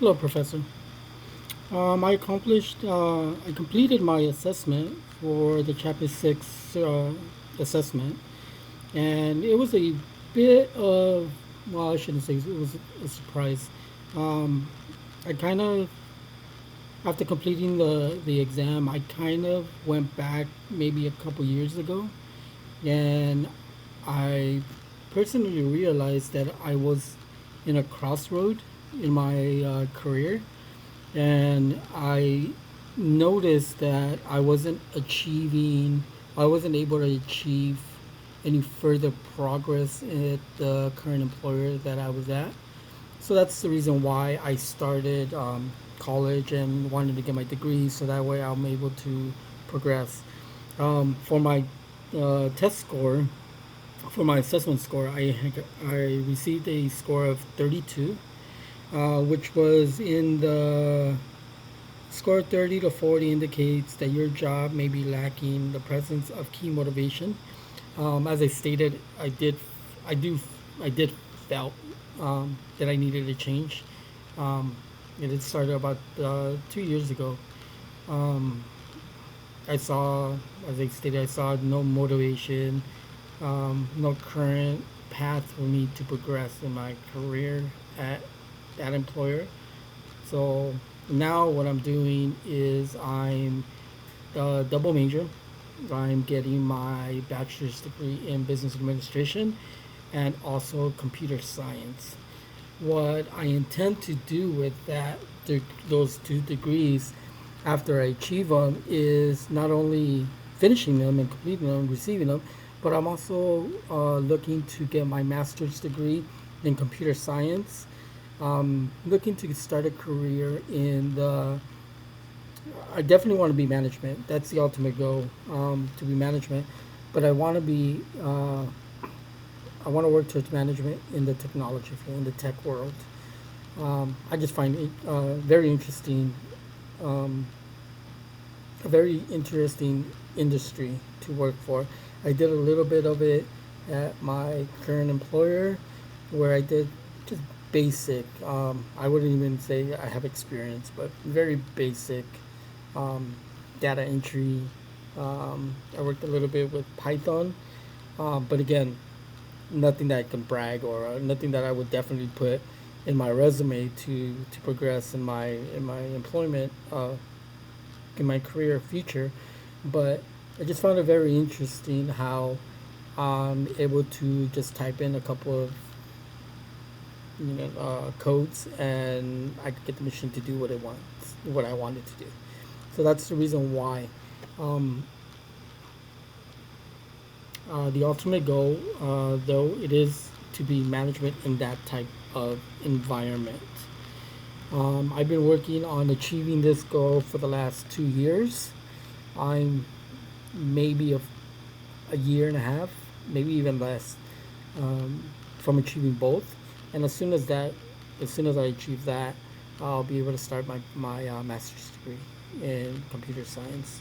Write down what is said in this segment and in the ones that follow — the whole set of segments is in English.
Hello, Professor. I completed my assessment for the Chapter 6 assessment, and it was a bit of, well, I shouldn't say it was a surprise. Um, I kind of, after completing the exam, I kind of went back maybe a couple years ago, and I personally realized that I was in a crossroad in my career, and I noticed that I wasn't able to achieve any further progress at the current employer that I was at. So that's the reason why I started college and wanted to get my degree, so that way I'm able to progress. For my test score, for my assessment score, I received a score of 32, which was in the score 30 to 40 indicates that your job may be lacking the presence of key motivation. As I stated, I do, I did felt that I needed a change. Um, it had started about 2 years ago. Um, I saw, as I stated, I saw no motivation, no current path for me to progress in my career at that employer. So now what I'm doing is I'm a double major. I'm getting my bachelor's degree in business administration and also computer science. What I intend to do with those two degrees after I achieve them is not only finishing them and completing them, receiving them, but I'm also looking to get my master's degree in computer science. Looking to start a career in the. I definitely want to be management. That's the ultimate goal, to be management. But I want to work towards management in the technology field, in the tech world. I just find it um, a very interesting industry to work for. I did a little bit of it at my current employer, where I did just basic. I wouldn't even say I have experience, but very basic um, data entry. I worked a little bit with Python, but again, nothing that I can brag or nothing that I would definitely put in my resume to progress in my employment in my career future. But I just found it very interesting how I'm able to just type in a couple of codes, and I could get the machine to do what I wanted to do. So that's the reason why. Um, the ultimate goal, though, it is to be management in that type of environment. I've been working on achieving this goal for the last 2 years. I'm maybe a year and a half, maybe even less, um, from achieving both. And as soon as I achieve that, I'll be able to start my master's degree in computer science.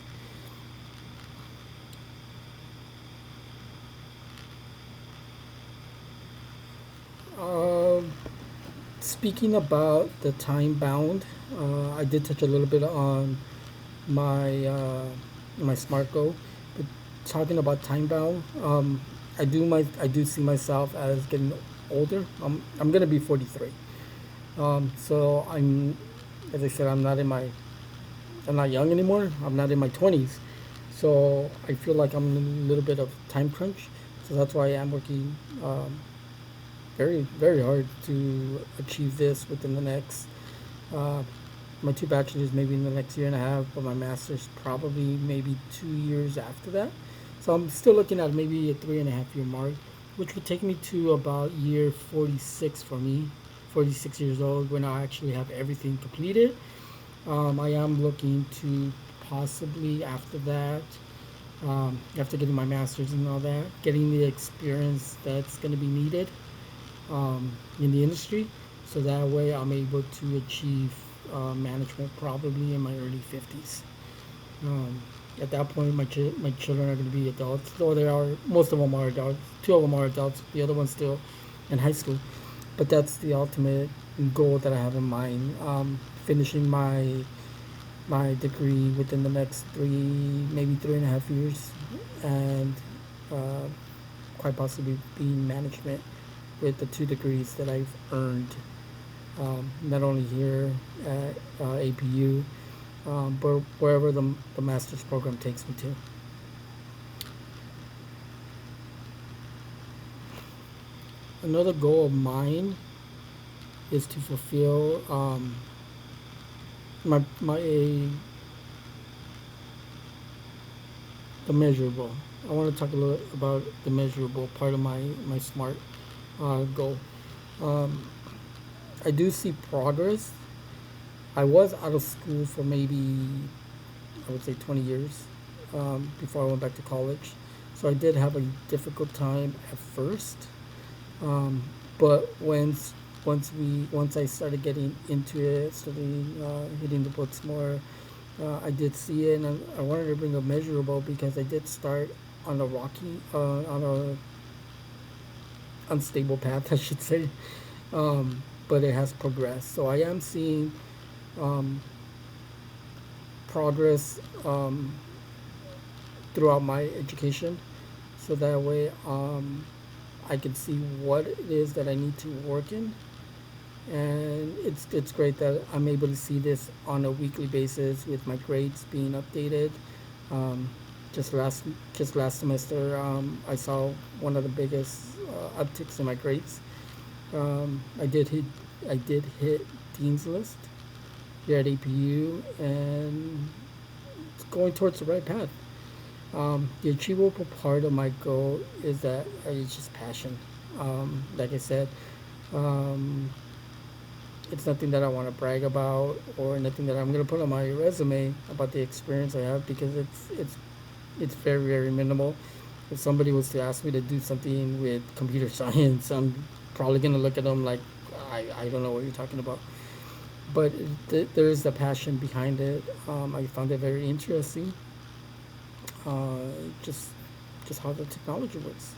Um, Speaking about the time bound, I did touch a little bit on my my smart goal, but talking about time bound, I do see myself as getting older. I'm gonna be 43. So as I said, I'm not young anymore. I'm not in my 20s, so I feel like I'm in a little bit of time crunch. So that's why I'm working very hard to achieve this within the next uh, my two bachelors maybe in the next year and a half, but my master's probably maybe 2 years after that. So I'm still looking at maybe a 3.5 year mark, which would take me to about year 46 for me, 46 years old, when I actually have everything completed. I am looking to possibly after that, after getting my master's and all that, getting the experience that's going to be needed in the industry, so that way I'm able to achieve management probably in my early 50s. Um, at that point, my children are going to be adults, though they are most of them are adults. Two of them are adults, the other one's still in high school. But that's the ultimate goal that I have in mind. Finishing my degree within the next maybe 3.5 years, and uh, quite possibly be in management with the 2 degrees that I've earned, not only here at APU, but wherever the master's program takes me to. Another goal of mine is to fulfill my the measurable. I want to talk a little about the measurable part of my SMART goal. Um, I do see progress. I was out of school for maybe, I would say, 20 years before I went back to college. So I did have a difficult time at first. Um, but once I started getting into it, started hitting the books more, I did see it, and I wanted to bring a measurable because I did start on a on a unstable path, I should say. But it has progressed. So I am seeing um, progress throughout my education. So that way I can see what it is that I need to work in. And it's great that I'm able to see this on a weekly basis with my grades being updated. Um, just last just last semester, I saw one of the biggest upticks in my grades. Um, I did hit I did hit Dean's List here at APU, and it's going towards the right path. The achievable part of my goal is that it's just passion. Like I said, um, it's nothing that I want to brag about or nothing that I'm gonna put on my resume about the experience I have, because it's very, very minimal. If somebody was to ask me to do something with computer science, I'm probably gonna look at them like I don't know what you're talking about. But there is the passion behind it. I found it very interesting. Uh, just just how the technology works.